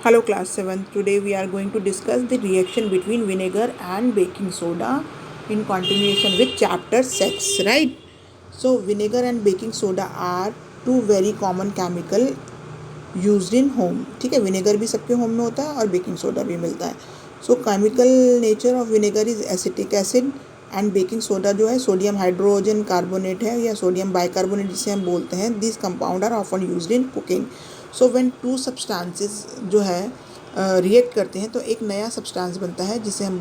Hello class 7. Today we are going to discuss the reaction between vinegar and baking soda in continuation with chapter 6, right? So vinegar and baking soda are two very common chemical used in home. ठीक है, vinegar भी सबके home में होता है और baking soda भी मिलता है. सो chemical nature of vinegar is acetic acid and baking soda जो है सोडियम हाइड्रोजन कार्बोनेट है या सोडियम बाइकार्बोनेट जिसे हम बोलते हैं. This compound are often used in cooking. So when two substances जो है रिएक्ट करते हैं तो एक नया सब्सटेंस बनता है जिसे हम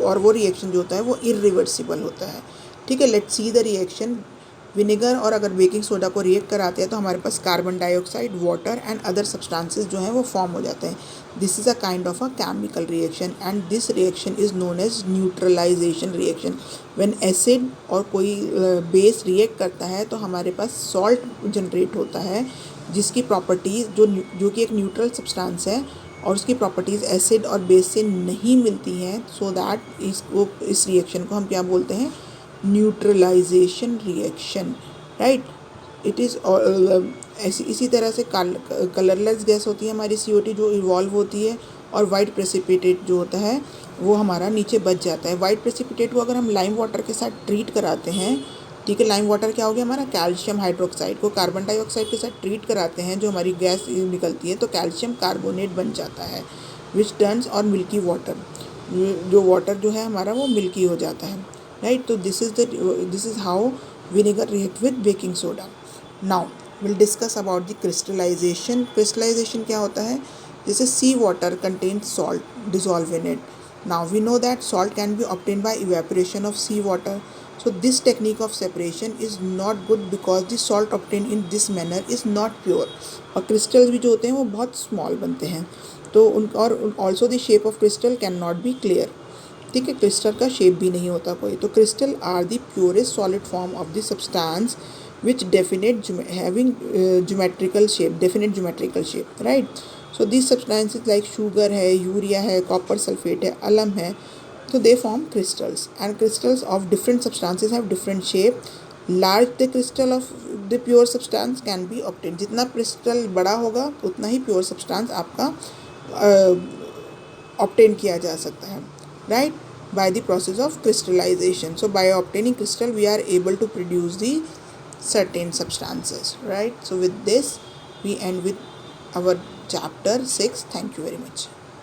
और वो रिएक्शन जो होता है वो इरिवर्सिबल होता है. ठीक है, let's see the reaction. Vinegar और अगर बेकिंग सोडा को रिएक्ट कराते हैं तो हमारे पास carbon dioxide, water and other substances जो हैं वो फॉर्म हो जाते हैं. This is a kind of a chemical reaction and this reaction is known as neutralization reaction. When acid और कोई बेस रिएक्ट करता है तो हमारे पास सॉल्ट जनरेट होता है जिसकी प्रॉपर्टीज़ जो कि एक न्यूट्रल सब्सटेंस है और उसकी प्रॉपर्टीज़ एसिड और बेस से नहीं मिलती हैं. सो दैट इस रिएक्शन को हम क्या बोलते हैं? Neutralisation reaction, right. It is इसी तरह से कलरलेस गैस होती है हमारी CO2 जो इवॉल्व होती है और वाइट प्रेसिपिटेट जो होता है वो हमारा नीचे बच जाता है. वाइट प्रेसिपिटेट को अगर हम लाइम वाटर के साथ ट्रीट कराते हैं, ठीक है, लाइम वाटर क्या हो गया हमारा? कैल्शियम हाइड्रोक्साइड को कार्बन डाइऑक्साइड के साथ ट्रीट कराते हैं जो हमारी गैस निकलती है तो कैल्शियम कार्बोनेट बन जाता है विच टर्न्स और मिल्की वाटर. जो वाटर जो है हमारा वो मिल्की हो जाता है, right? So this is how vinegar react with baking soda. Now we'll discuss about the crystallization. Crystallization क्या होता है? जैसे sea water contains salt dissolved in it. Now we know that salt can be obtained by evaporation of sea water. So this technique of separation is not good because the salt obtained in this manner is not pure. और crystals भी जो होते हैं वो बहुत small बनते हैं तो और also the shape of crystal cannot be clear. ठीक है, क्रिस्टल का शेप भी नहीं होता कोई. तो crystal are the purest solid form of the substance which definite having geometrical shape, right. So this substances like sugar है, यूरिया है, कॉपर सल्फेट है, अलम है, तो they form crystals and crystals of different substances have different shape. Large the crystal of the pure substance can be obtain. जितना crystal बड़ा होगा उतना ही प्योर सब्सटेंस आपका ऑब्टेन किया जा सकता है, right, by the process of crystallization. So by obtaining crystal we are able to produce the certain substances, right. So with this we end with our chapter 6. Thank you very much.